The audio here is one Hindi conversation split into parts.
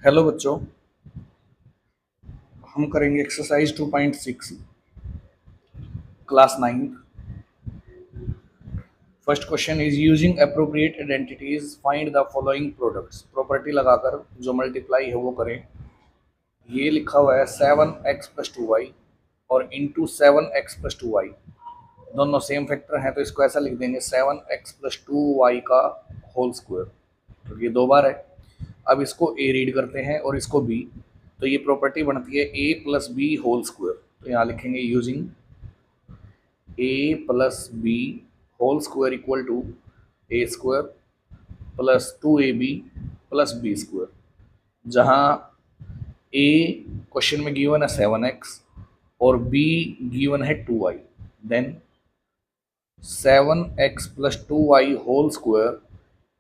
हेलो बच्चों, हम करेंगे exercise 2.6 class 9। First question is using appropriate identities find the following products. Property लगाकर जो मल्टीप्लाई है वो करें। ये लिखा हुआ है 7x+2y और इंटू 7x+2y, दोनों सेम फैक्टर हैं तो इसको ऐसा लिख देंगे 7x+2y का होल स्क्वायर। तो ये दो बार है। अब इसको ए रीड करते हैं और इसको बी, तो ये प्रॉपर्टी बनती है a+b होल स्क्वायर। तो यहाँ लिखेंगे using a+b whole square equal to A square plus 2ab+b square, जहाँ a क्वेश्चन में गिवन है 7x और b गिवन है 2y। Then 7x+2y whole square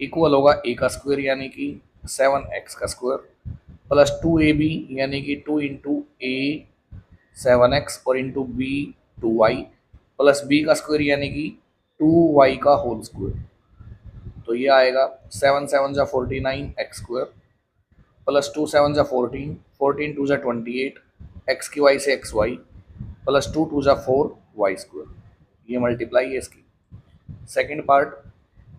equal होगा a का स्क्वायर यानी कि 7x का स्क्वायर प्लस 2ab यानी कि 2 इंटू ए 7x और into B 2y plus b का स्क्वायर यानी कि 2y का होल स्क्वायर। तो ये आएगा 7 7 जा 49 एक्स स्क्वायर प्लस 2 7 जा 14 14 2 जा 28 एक्स की वाई से एक्स वाई प्लस 2 2 जा 4 वाई स्क्वायर। ये मल्टीप्लाई है इसकी। Second part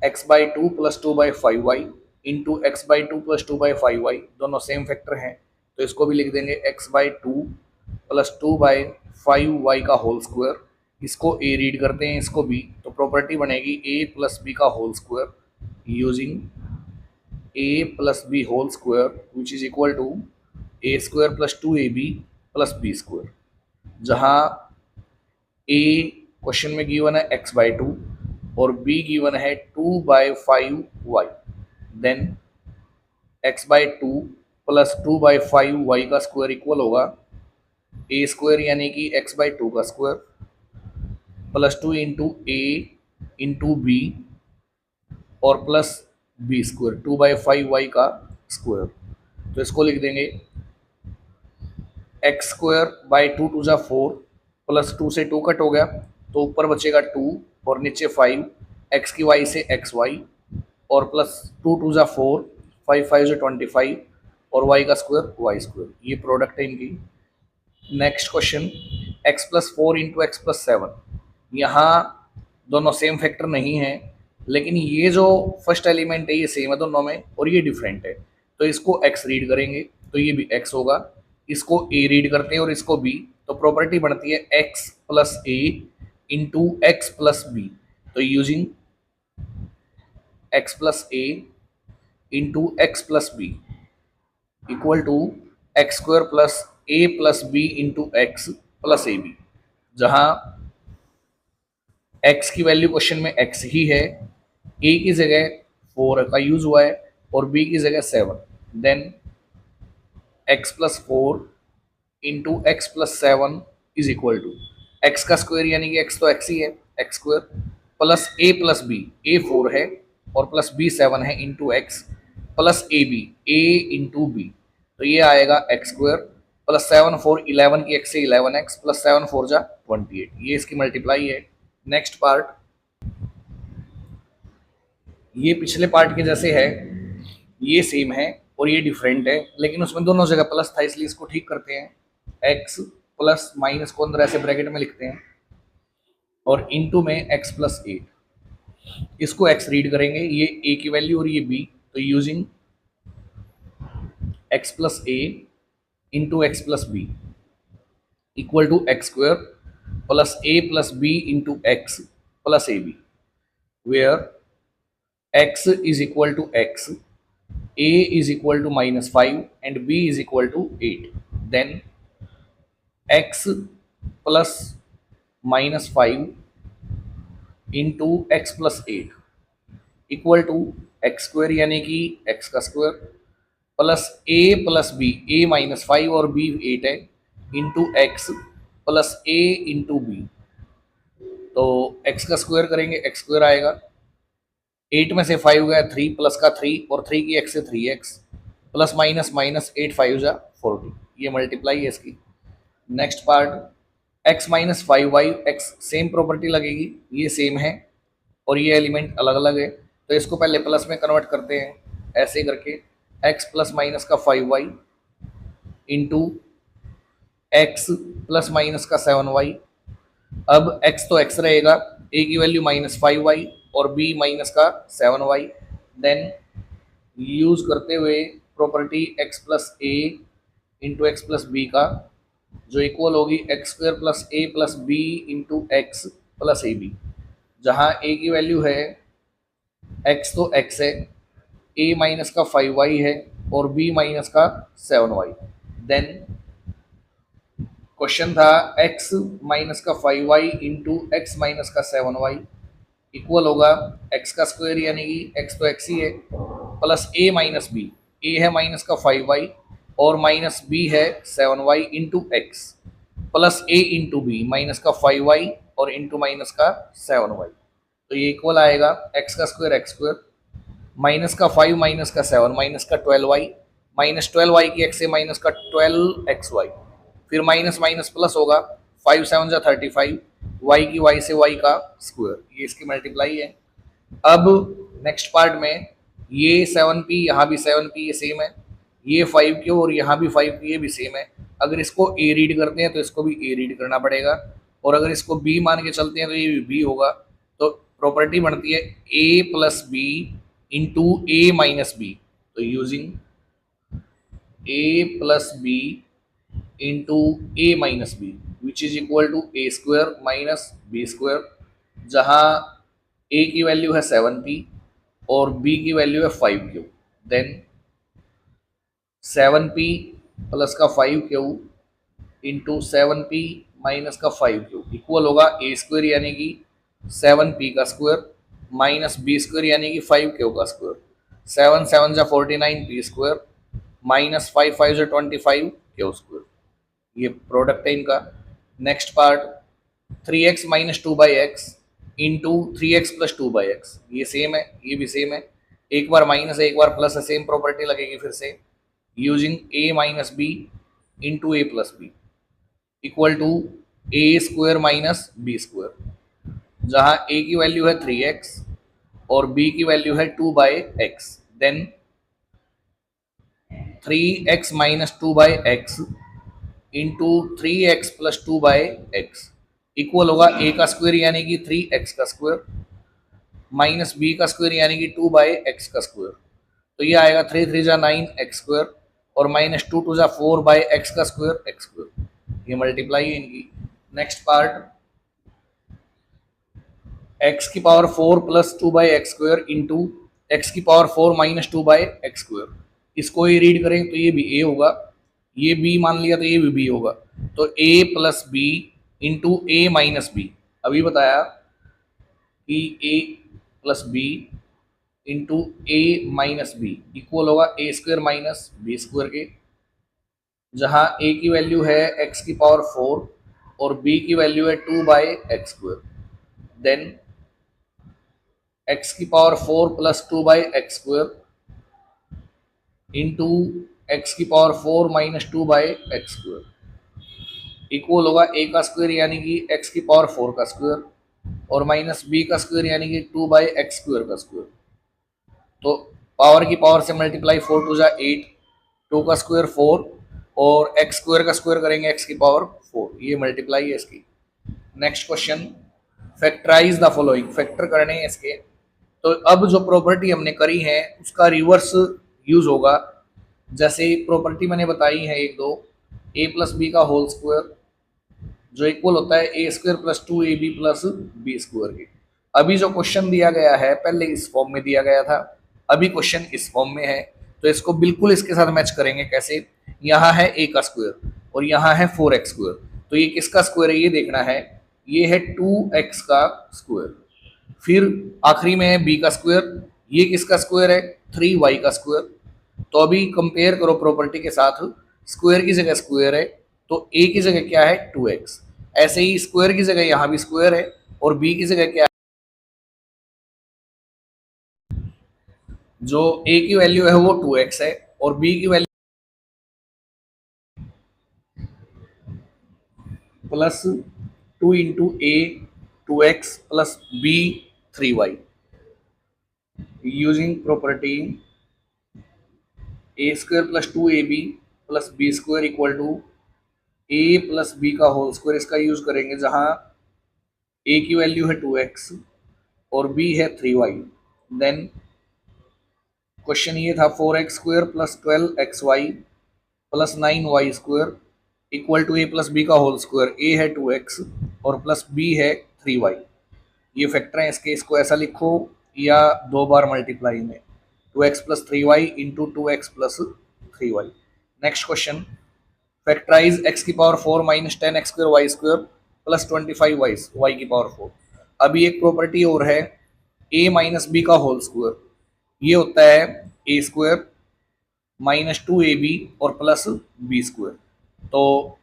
x/2 plus 2/5y into x/2 plus 2/5y, दोनों सेम फैक्टर हैं तो इसको भी लिख देंगे x/2 प्लस 2/5y का होल स्क्वायर। इसको a रीड करते हैं, इसको b, तो प्रॉपर्टी बनेगी a+b का whole square using a+b whole square which is equal to a square plus 2ab plus b square, जहाँ a क्वेश्चन में गिवन है x/2 और b गिवन है 2/5y। Then x/2 plus 2/5y का स्क्वायर इक्वल होगा a स्क्वायर यानी कि x/2 का स्क्वायर प्लस 2 इंटू ए इंटू बी और प्लस b स्क्वायर 2/5y का स्क्वायर। तो इसको लिख देंगे एक्स स्क्वायर बाई 2 2 जा 4 प्लस 2 से 2 कट हो गया तो ऊपर बचेगा 2 और नीचे 5 एक्स की वाई से एक्स वाई और प्लस 2 2 जा 4 5 5 जो 25 और y का स्क्वायर वाई स्क्वायर। ये प्रोडक्ट है इनकी। Next question x+4 into x+7, यहाँ दोनों सेम फैक्टर नहीं है लेकिन ये जो फर्स्ट एलिमेंट है ये सेम है दोनों में और ये डिफरेंट है, तो इसको x रीड करेंगे तो ये भी x होगा। इसको a रीड करते हैं और इसको b, तो प्रॉपर्टी बनती है x+a इंटू x+b। तो using x+a into x+b equal to X square plus a plus b into X plus A B, जहाँ x की वैल्यू क्वेश्चन में x ही है, a की जगह 4 का यूज हुआ है और b की जगह 7। Then x+4 into x+7 is equal to x का स्क्वायर यानी कि x तो x ही है X square plus a plus b, a 4 है और प्लस b 7 है into X plus A B a into B. तो ये आएगा एक्स स्क्वायर प्लस 7 4 11 की x से 11x प्लस 7 4 जा 28। ये इसकी मल्टीप्लाई है। नेक्स्ट पार्ट ये पिछले पार्ट के जैसे है, ये सेम है और ये डिफरेंट है लेकिन उसमें दोनों जगह प्लस था इसलिए इसको ठीक करते हैं। x प्लस माइनस को अंदर ऐसे ब्रैकेट में लिखते हैं और इनटू में x+8, इसको x रीड करेंगे, ये a की वैल्यू और ये b, तो using x+a into x+b equal to X square plus a plus b into X plus A B, where x is equal to x, a is equal to -5 and b is equal to 8. Then x plus -5 into x plus 8 equal to X square यानी कि x का square plus a plus b, a -5 और b 8 है into X plus a into B. तो x का स्क्वायर करेंगे x स्क्वायर आएगा, 8 में से 5 गया 3 प्लस का 3 और 3 की x से 3x प्लस माइनस माइनस 8 5 जा 40। ये मल्टीप्लाई है इसकी। Next part x minus 5y x same property लगेगी, ये सेम है और ये एलिमेंट अलग अलग है तो इसको पहले प्लस में कन्वर्ट करते हैं ऐसे करके एक्स प्लस माइनस का 5y into X plus minus का 7y। अब x तो x रहेगा, a की वैल्यू -5y और b माइनस का 7y। देन यूज करते हुए property x plus A into X plus B का, जो इक्वल होगी X square plus A plus B into X plus A B, जहाँ a की वैल्यू है x तो x है, a माइनस का 5y है और b माइनस का 7y। देन क्वेश्चन था x माइनस का 5y इंटू एक्स माइनस का 7y इक्वल होगा x का स्क्वायर यानी कि x तो x ही है plus a minus B, a है माइनस का 5y और माइनस b है 7y into X plus a into B minus का 5y और इंटू माइनस का 7y। तो ये इक्वल आएगा x का स्क्वायर एक्स स्क्वायर माइनस का 5 माइनस का 7 माइनस का 12y माइनस 12y की x से माइनस का 12xy, फिर माइनस माइनस प्लस होगा 5 7 जा 35, y की y से y का स्क्वायर, ये इसकी मल्टीप्लाई है। अब नेक्स्ट पार्ट में ये 7p यहाँ भी 7p ये सेम है, ये 5q और यहाँ भी 5q ये भी सेम है। अगर इसको a रीड करते हैं तो इसको भी a रीड करना पड़ेगा, और अगर इसको b मान के चलते हैं तो ये भी b होगा। तो प्रॉपर्टी बनती है a plus B into A minus B. तो using a plus B into A minus B which is equal to A square minus B square, जहाँ a की वैल्यू है 7p और b की वैल्यू है 5q। देन 7p प्लस का 5q इंटू 7p माइनस का 5q इक्वल होगा ए स्क्वायर यानी कि 7p का स्क्वायर माइनस बी स्क्वायर यानी कि 5q का स्क्वायर। 7 7 जा 49 p स्क्वायर माइनस 5 5 जा 25 q स्क्वायर, ये प्रोडक्ट है इनका। Next part 3x minus 2/x into 3x plus 2/x, ये सेम है ये भी सेम है, एक बार माइनस है एक बार प्लस है, सेम प्रॉपर्टी लगेगी फिर से। Using a minus B into A plus B equal to A square minus B square, जहाँ a की वैल्यू है 3x और b की वैल्यू है 2/x। Then 3x minus 2/x into 3x plus 2/x equal होगा a का स्क्वायर यानी कि 3x का स्क्वायर माइनस b का स्क्वायर यानी कि 2/x का स्क्वायर। तो ये आएगा 3 3 जा 9x स्क्वायर और माइनस 2 2 जा 4/x का स्क्वायर x स्क्वायर, ये मल्टीप्लाई है इनकी। नेक्स्ट पार्ट x की power 4 plus 2/x square into x की पावर 4 माइनस 2/x स्क्वायर, इसको ये रीड करें तो ये भी a होगा, ये b मान लिया तो ये भी b होगा। तो a plus B into A minus B, अभी बताया कि a plus B into A minus B equal होगा A square minus B square के, जहाँ a की वैल्यू है x की पावर 4 और b की वैल्यू है 2/x स्क्वायर। देन x की power 4 plus 2/x square into x की power 4 minus 2/x square equal होगा a का स्क्वायर यानी कि x की पावर 4 का स्क्वायर और माइनस b का स्क्वायर यानी कि 2/x स्क्वायर का स्क्वायर। तो पावर की पावर से मल्टीप्लाई 4 2 जा 8, 2 का स्क्वायर 4 और x स्क्वायर का स्क्वायर करेंगे x की पावर 4, ये मल्टीप्लाई है इसकी। Next question factorise the following, factor करने हैं इसके। तो अब जो प्रॉपर्टी हमने करी है उसका रिवर्स यूज होगा। जैसे प्रॉपर्टी मैंने बताई है एक दो, a प्लस बी का होल स्क्वायर जो इक्वल होता है A square plus 2ab plus B square के। अभी जो क्वेश्चन दिया गया है पहले इस फॉर्म में दिया गया था, अभी क्वेश्चन इस फॉर्म में है, तो इसको बिल्कुल इसके साथ मैच करेंगे। कैसे, यहाँ है a का स्क्वायर और यहाँ है 4x स्क्वायर, तो ये किसका स्क्वायर है ये देखना है, ये है 2x का स्क्वायर। फिर आखिरी में है b का स्क्वायर, ये किसका स्क्वायर है 3y का स्क्वायर। तो अभी कंपेयर करो प्रॉपर्टी के साथ, स्क्वायर की जगह स्क्वायर है तो a की जगह क्या है 2x, ऐसे ही स्क्वायर की जगह यहाँ भी स्क्वायर है और b की जगह क्या है, जो a की वैल्यू है वो 2x है और b की value plus 2 into A 2x प्लस b 3y। Using property A square plus 2ab plus B square equal to A plus B का होल स्क्वायर, इसका यूज करेंगे जहां ए की वैल्यू है 2x और बी है 3y। देन क्वेश्चन ये था 4x square plus 12xy plus 9y square equal to A plus B का होल स्क्वायर। ए है 2x और प्लस बी है 3y। ये फैक्टर है इसके, इसको ऐसा लिखो या दो बार मल्टीप्लाई में 2x plus 3y into 2x plus 3y। Next question, factorise x की power 4 minus 10x square Y square plus 25y y की पावर 4। अभी एक प्रॉपर्टी और है a माइनस बी का होल स्क्वायर, ये होता है ए स्क्वायर माइनस 2ab और प्लस बी स्क्वायर। तो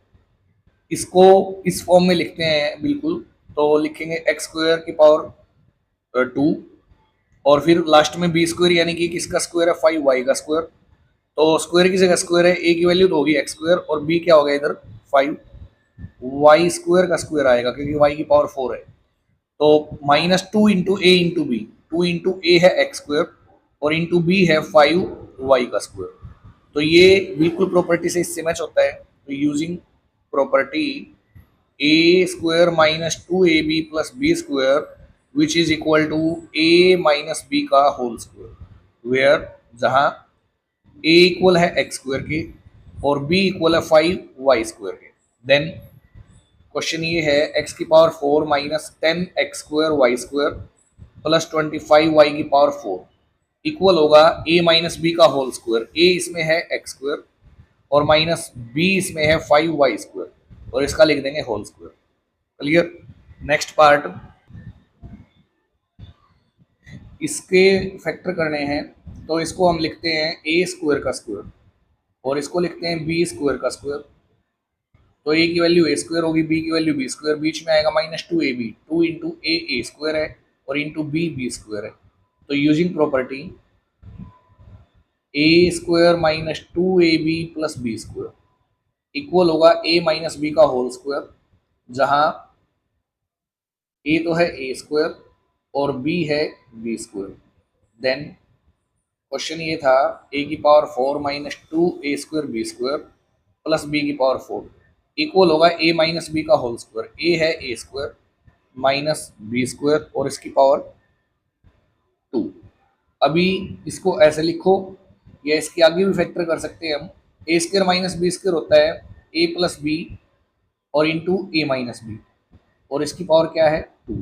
इसको इस फॉर्म में लिखते हैं बिल्कुल, तो लिखेंगे एक्स स्क्वायर की पावर 2 और फिर लास्ट में बी स्क्वायर यानी कि किसका स्क्वायर है 5y का स्क्वायर। तो स्क्वायर की जगह स्क्वायर है, ए की वैल्यू तो होगी एक्स स्क्वायर और बी क्या होगा इधर 5y स्क्वायर का स्क्वायर आएगा क्योंकि y की पावर 4 है। तो माइनस 2 इंटू ए इंटू बी, 2 इंटू ए है एक्स स्क्वायर और इंटू बी है 5y का स्क्वायर। तो ये बिल्कुल प्रॉपर्टी से इससे मैच होता है। तो using property A square minus 2ab plus B square which is equal to A minus B का होल स्क्वायर, वेयर जहां ए इक्वल है एक्स स्क्वायर के और बी इक्वल है 5y स्क्वायर के। देन क्वेश्चन ये है x की power 4 minus 10x square Y square plus 25y की पावर 4 इक्वल होगा a माइनस बी का होल स्क्वायर। a इसमें है एक्स स्क्वायर और माइनस b इसमें है 5y स्क्वायर और इसका लिख देंगे whole square. Clear. Next part, इसके फैक्टर करने हैं तो इसको हम लिखते हैं ए स्क्वायर का स्क्वायर और इसको लिखते हैं बी स्क्वायर का स्क्वायर। तो ए की वैल्यू ए स्क्वायर होगी, बी की वैल्यू बी स्क्वायर, बीच में आएगा माइनस 2ab, 2 इंटू ए स्क्वायर है और इंटू बी स्क्वायर है। तो using property A square minus 2ab plus B square equal होगा ए माइनस बी का होल स्क्वायर, जहां ए तो है ए स्क्वायर और बी है बी स्क्वायर। देन क्वेश्चन ये था ए की power 4 minus 2a square B square plus B की पावर 4 इक्वल होगा ए माइनस बी का होल स्क्वायर। ए है A square minus B square और इसकी पावर 2। अभी इसको ऐसे लिखो या इसके आगे भी फैक्टर कर सकते हैं हम। ए स्क्वायर माइनस बी स्क्वायर होता है ए प्लस बी और इंटू ए माइनस बी और इसकी पावर क्या है 2।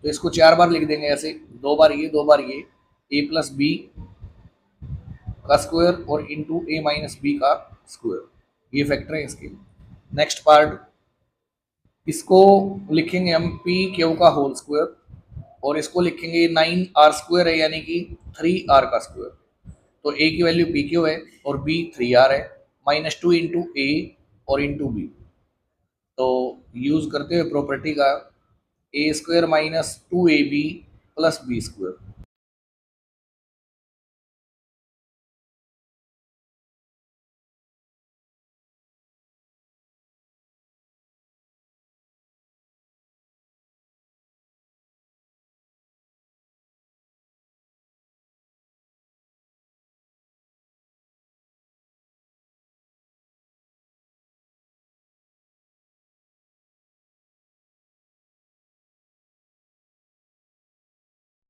तो इसको 4 बार लिख देंगे ऐसे, 2 बार ये 2 बार ये, ए प्लस बी का स्क्वायर और इंटू ए माइनस बी का स्क्वायर। ये फैक्टर है इसके। नेक्स्ट पार्ट, इसको लिखेंगे हम पी क्यू का होल स्क्वायर और इसको लिखेंगे 9r स्क्वायर है यानी कि 3r का स्क्वायर। तो ए की वैल्यू पी क्यू है और बी 3r है, माइनस 2 इंटू ए और इंटू बी। तो यूज करते हुए प्रॉपर्टी का A square minus 2ab plus B square